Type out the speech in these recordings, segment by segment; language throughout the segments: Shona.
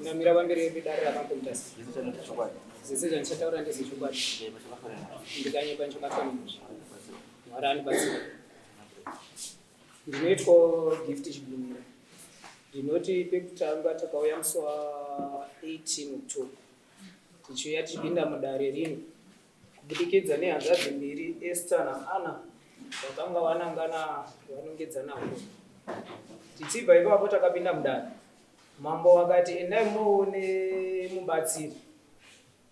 namira vamberi vedare rakamboitasi zvese zvandichataura ndezvechokwadi ndikanyepa nchokafanira mwari anibatsira. Ndinoitwa gift chibumira ndinoti pekutanga takauya musi wa18 October tichiuya tichipinda mudare rino kubudikidza nehanzvadzi mbiri Esther naAnna vakanga vanangana vanongedzana huko. Tichibva ipapo takapinda mudare. Mambo wakati endai muone mubatsiri.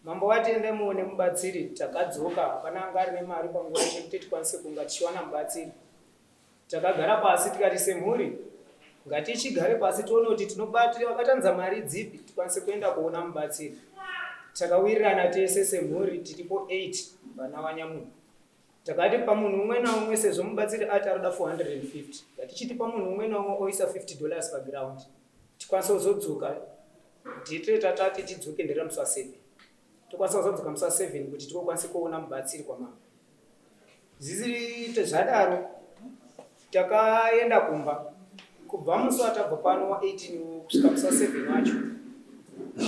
Mambo wati endai muone mubatsiri. Takadzoka hapana anga ari nemari panguva yekuti tikwanise kunga tichiwana mubatsiri. Takagara pasi tikati semhuri ngatichigare pasi tione kuti tinobatira vakatanza mari dzipi tikwanise kuenda kuona mubatsiri. Takawirirana tese semhuri tiripo 8 vana vanyamunhu. Takati pamunhu umwe naumwe sezvo mubatsiri ati arida 450 ngatichiti pamunhu umwe naumwe oisa $50 paground tikwanise kuzodzoka titire tatati tidzoke ndera musi wa7 tokwanisa kuzodzoka musi wa7 kuti tikokwanise kuona mubatsiri kwamama. Zviziri zvadaro takaenda kumba kubva musi watabva pano wa18 kusvika musi wa7 wacho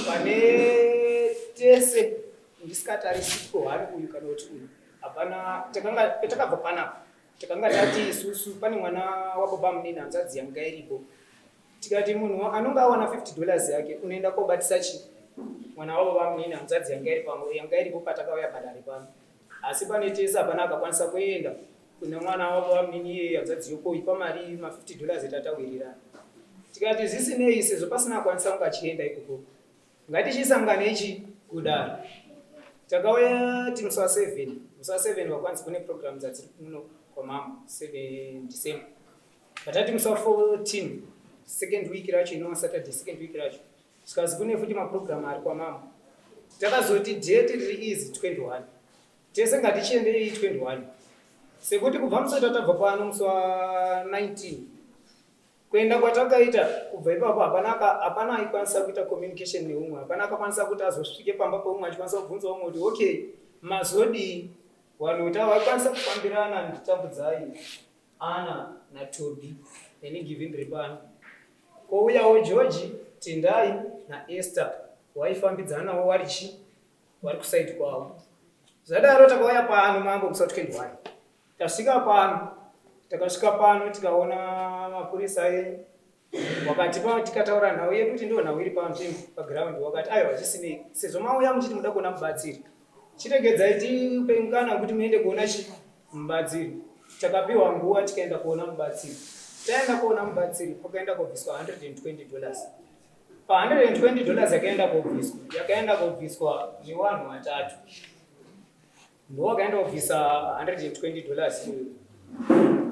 pane tese ndisingatarisi kuhari uyu kana kuti uyu hapana. Petakabva panapa takanga tati isusu pane mwana wababa munini hanzvadzi yanga iripo tikati munhu anonga awana $50 yake unoenda kobatisa chi mwana wababa munini hanzvadzi yanga iripo patakauya padare pano. Asi pane tese hapana akakwanisa kuenda kuna mwana wababa munini iye hanzvadzi yokoipa mari $50 tatawirira. Tikati zvisinei sezvo pasina akwanisa kunga achienda ikoko ngatichisangane ichi kudare. Takauya musi wa7 musi wa7 vakwanisa kune program dzatiri kuno kwamama 7 December. Patati musi wa14 second week racho inova Saturday second week racho zvikazi kune futi maprogram ari kwamama. Takazoti date riri easy 21 tese ngatichiendei 21 sekuti kubva musi watabva pano musi wa19 kuenda kwatakaita kubva ipapo hapana aikwanisa kuita communication neumwe. Hapana akakwanisa kuti azosvike pamba peumwe achikwanisa kubvunza umwe kuti okay mazodi vanhu kuti vakwanisa kufambirana nditambudzai Anna naToby any given repano kouyawo George Tendai naEsther waifambidzanawo warichi vari kusaidi kwavo. Zvadaro takauya pano mambo musi wa21 takasvika pano tikaona mapurisa wakatipa tikataura nhau yedu kuti ndo nhau iri panzvimbo paground wakati aiwa zvisinei sezvo mauya muchiti muda kuona mubatsiri chiregedzai tipe mukana kuti muende kuona chi mubatsiri. Takapiwa nguva tikaenda kuona mubatsiri. Taenda kuona mubatsiri pakaenda kubviswa $120. Pa $120 yakaenda kubviswa nevanhu vatatu ndo wakaenda kubvisa $120.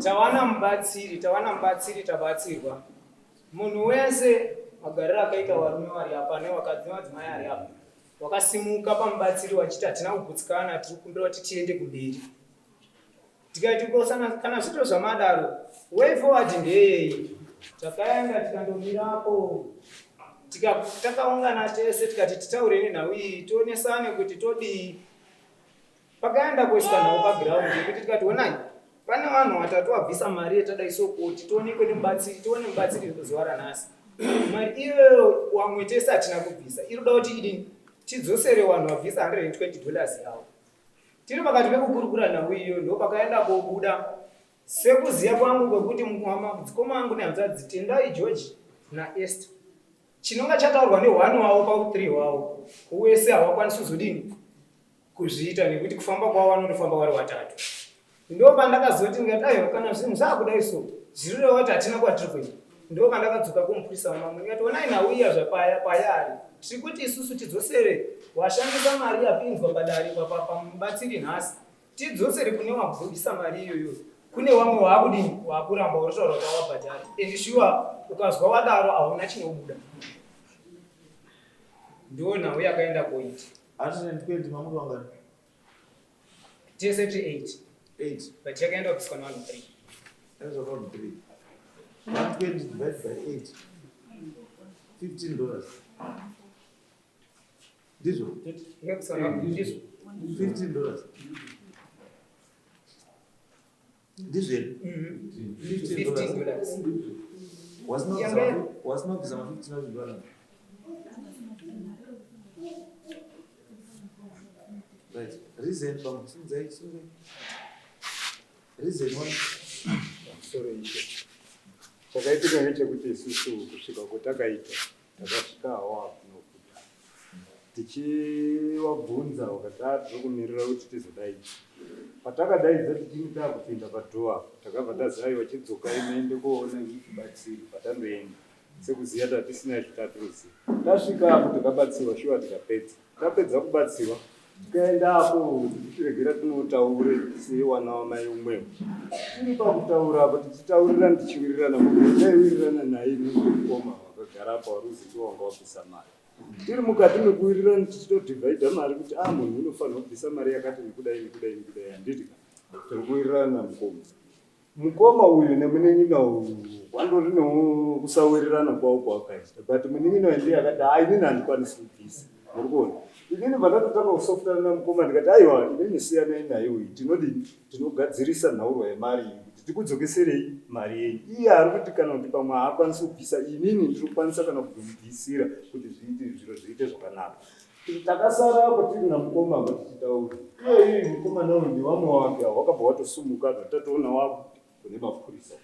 Tawana mubatsiri tabatsirwa. Munhu wese magariro akaita varume vari apa nevakadzi madzimai ari apa wakasimuka pamubatsiri wachiti hatina kugutsikana tiri kumbira kuti tiende kumberi. Tikati kana zvito zvamadaro way forward ndeyei. Takaenda tikandomirapo takaungana tese tikati titaure nenhau iyi tionesane kuti todii. Pakaenda kuiswa nhau paground yekuti tikati honai pane vanhu vatatu vabvisa mari yetada isokoti tionekwe nemubatsiri tione mubatsiri zuva ranhasi. Mari iyoyo wamwe tese hatina kubvisa inoda kuti tidzosere vanhu vabvisa $120 yavo. Tiri pakati pekukurukura nhau iyo ndo pakaenda kobuda sekuziya kwangu kwekuti madzikoma angu nehanzvadzi Tendai George naEsther chinonga chataurwa ne1 wavo pa3 wavo wese havakwanisi kuzodini kuzviita nekuti kufamba kwavo vanondofamba vari watatu. Ndo pandakazoti ngati kana zvinhu zvakudai so zvirurewo kuti hatina kwatiri kuenda. Ndo pandakadzoka kumupurisa wamamwe ndikati onai nhau iya zvapayari tiri kuti isusu tidzosere washandisa mari yapinzwa padare pamubatsiri nhasi tidzosere kune wabvudisa mari iyoyo kune wamwe waakudini waakuramba uritaura kuti wabhadhara and shuwa ukazwa wadaro hauna chinobuda. Ndo nhau yakaenda koita $120 mamuri wangani tese tiri 8 but yakaenda kubviswa navanhu 3. That's around 3. 120 divided by 8. $15. Ndizvo? Ndizvo. $15. Ndizvo here? $15. wasina kubvisa ma$15,000. Right. Reason pamusunzai sorry. Reason one. Sorry. Chakaitika ngechekuti isusu kusvika kwatakaita takasvika hawa kunokuta tichivabvunza vakati tiri kumirira kuti tizodai patakadaidza tichini taakupinda padhoa takabva taziva vachidzoka imeende koona kubatsiri patandoenda sekuziva tatisina zvitaturuziva tasvika apo takabatsiwa shuwa tikapedza tapedza kubatsiwa tikaenda apo tichiregera tinotaure sewana wamai umwewo tiri pakutaura apo tichitaurirana tichiwirirana ndaiwirirana naye nemukoma wakagara apa wari uzivi wanga wabvisa mari tiri mukati mekuwirirana tichitodhivhaidha mari kuti munhu unofanira kubvisa mari yakati nekudai nekudai nekudai handiti tiri kuwirirana namukoma mukoma uyu nemunin'ina uyu wandori nekusauwirirana kwavo kwakaita but munin'ina ndiye akati inini handikwanisi kubvisa muri kuona inini pandatotanga kusofutana namukoma ndikati aiwa inini siyanai naye uyu tinogadzirisa nhaurwa yemari iyi kuti tikudzokeserei mari yenyu iye ari kuti kana kuti pamwe haakwanisi kubvisa inini ndiri kukwanisa kana kubvisira kuti zviro zviite zvakanaka takasara apo tiri namukoma apa tichitaura iye mukoma nawo ndivamwe wake wakabva watosumuka vatatoona wavo kune mapurisa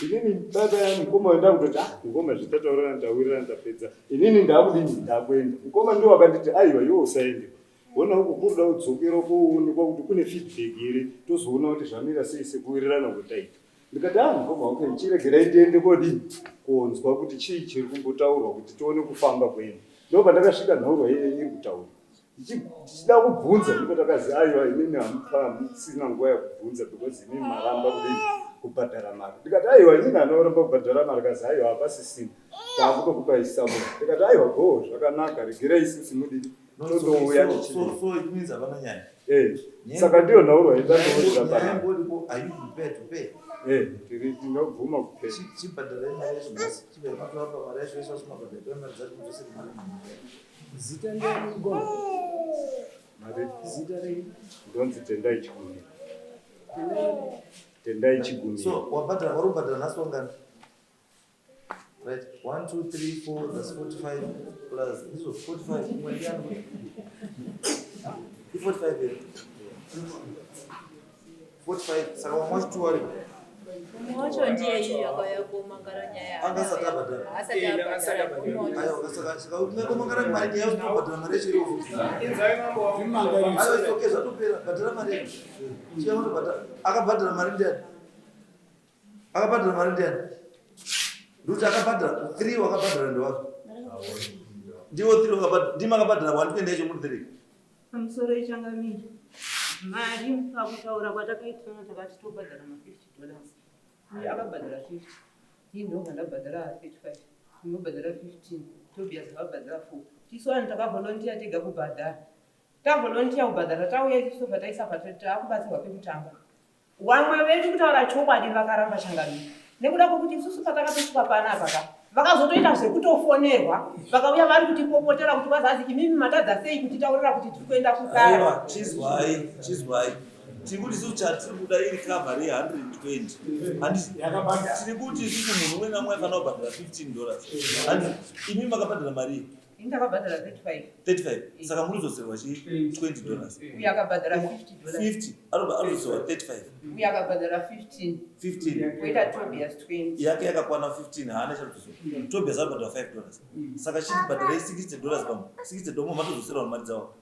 inini baba mukoma wenda kutoti mukoma zvitataurana tawirirana tapedza inini ndakudini ndakwenda mukoma ndiwo wakanditi aiwa iwe usaende ona uku kuruda kudzokera koonekwa kuti kune feedback here tozoona kuti zvamira sei sekuwirirana kwetaita ndikati mukoma wake ndichiregerai tiende kodini konzwa kuti chii chiri kumbotaurwa kuti tione kufamba kwenu ndo pandakasvika nhaurwa iri kutaura tichida kubvunza ndipo takazi aiwa inini hamusina nguva yakubvunza because inini maramba kudini kubhadhara mari ndikati aiwa inini anoramba kubhadhara mari kazi aiwa hapasisina taakutokupa isamo ndikati aiwa go zvakanaka regerai isusu mudini tondouya So it means havana nyaya. Saka ndiyo nhaurwa yatanourira pano. Are you prepared to pay? Tinobvuma kupay. Chibhadhara imari yazvimasi chive matovapa mari yacho yeshe mabhadhara mari dzacho dzose mari. Zita ndeyamugoma. Mari Zita rei. Ndonzi Tendai Chigumi. Tendai Chigumi. So warubhadhara nhasi wangani? Right, 1, 2, 3, 4, that's 45 plus this was 45. 45 here. 45. Saka wamwacho 2 wari. Mwacho ndiye iyo yakayakomangara nyaya. Angasati abhadhara. Asati abhadhara. Aiwa, saka unekomangara mari yayo unobhadhara mari yacho irofu. Inzai mambo wamanga. Aiwa, okay, zvatopera. Bhadhara mari yacho. Chiya unobhadhara. Akabhadhara mari ndiani? Akabhadhara mari ndiani? Nduti akabhadhara 3 wakabhadhara ndewako. Ndiwo 3 wakabhadhara. Ndima akabhadhara 1 kuenda yacho muri 3. Pamusoro ichangamira. Mari pakutaura kwatakaitana takati tobhadhara $50. Uye akabhadhara 50. Ini ndobva ndabhadhara 35. Ndinobhadhara 15. Tobias akabhadhara 4. Tisu vanhu takavolontiya tega kubhadhara. Tavolontiya kubhadhara tauya tisobva taisa taakubatsirwa pekutanga. Vamwe vedu kutaura chokwadi vakaramba changamira. Nekuda kwokuti isusu patakatosvika panapa vakazotoita zvekutofonerwa vakauya vari kutipopotera kuti vazazi imimi matadza sei kutitaurira kuti tiri kuenda kukara. Aiwa, chizwai. Tiri kuti isusu chatiri kuda iri cover ye$120. Handiti tiri kuti isusu munhu umwe namwe afanira kubhadhara $15. Handiti imimi makabhadhara mari Ini ndakabhadhara 35. Saka murizoserwa $20. Uye akabhadhara $50. 50 anozoserwa 35. Uye akabhadhara 15. Kuita Tobias 20. Yake yakakwana 15 haana chakuzoserwa. Tobias abhadhara $5. Saka chibhadhara $60 pamwe. $60 matozoserawo mari dzawo.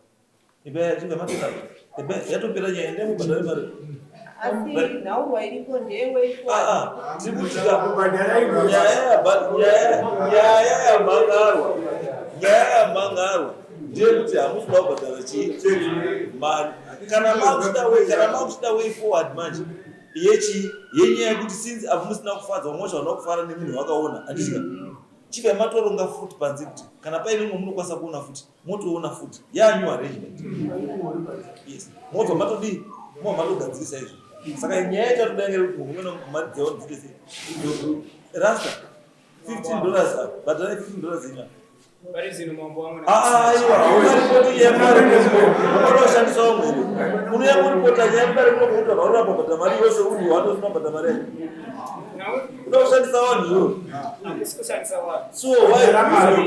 Yatopera nyaya ndemubhadhara mari. Asi nhaurwa iripo ndeyeweitwa. Nyaya yamhangarwa ndeyekuti hamusina kubhadhara mari. Kana makuchida way forward manje yenyaya yekuti since apo musina kufadza vamwacho vana kufara nemunhu wakaona handisika chive matoronga futi panze kuti kana paine mumwe munokwanisa kuona futi motoona futi yanyu arrangement. Yes, mobva matodii mobva matogadzirisa izvo. Saka nyaya yachatoda ngekuti munhu umwe mari dzawo dzite sei rasta $15 bhadhara $15 ina Pari zino mambo wangu aiwa ukaripoti yemari unoshandisawo mwiri unoya kuripota nyaya kudari kunokuuta vauramba bhata mari yose uri wandosina bhata mari yacho unoshandisa vanhu so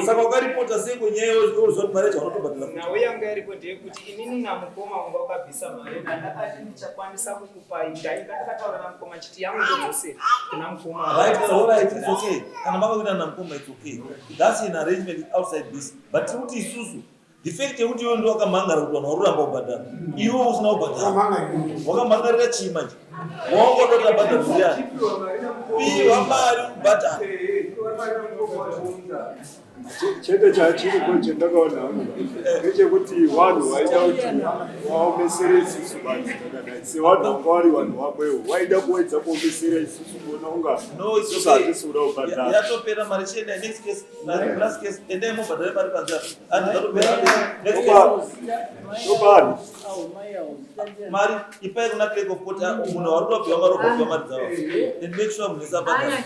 saka ukaripota sei kwenyaya yozoti mari yacho vanotobhadhara nhau yangu yaripo ndeyekuti inini namukoma wanga wakabvisa mari ndakati ndichakwanisa kukupai ndaikandakataura namukoma chiti yangu ndodzosera kuna mukoma right it's okay kana makakuita namukoma it's okay that's an arrangement outside this but tiri kuti isusu the fact yekuti iwe ndo wakamhangara kuti vanhu varuramba kubhadhara iwe usina kubhadhara wakamhangarira chii manje wawangodota bhadhara muriani iwa mari kubhadhara chete chachiripo chendakaona ngechekuti vanhu vaida kuti vaomesere isusu vanhu sevanhu vanga vari vanhu vakwewo vaida kuedza kuomesera isusu kuona unga isusu hatisi kuda kubhadhara yatopera mari chienda next case last case endai mubhadhare mari panzara anizatopera tobani mari ipai kuna clerk of court munhu vari kudapiwa mari obvapiwa mari dzavo and make sure munhu isabhadhara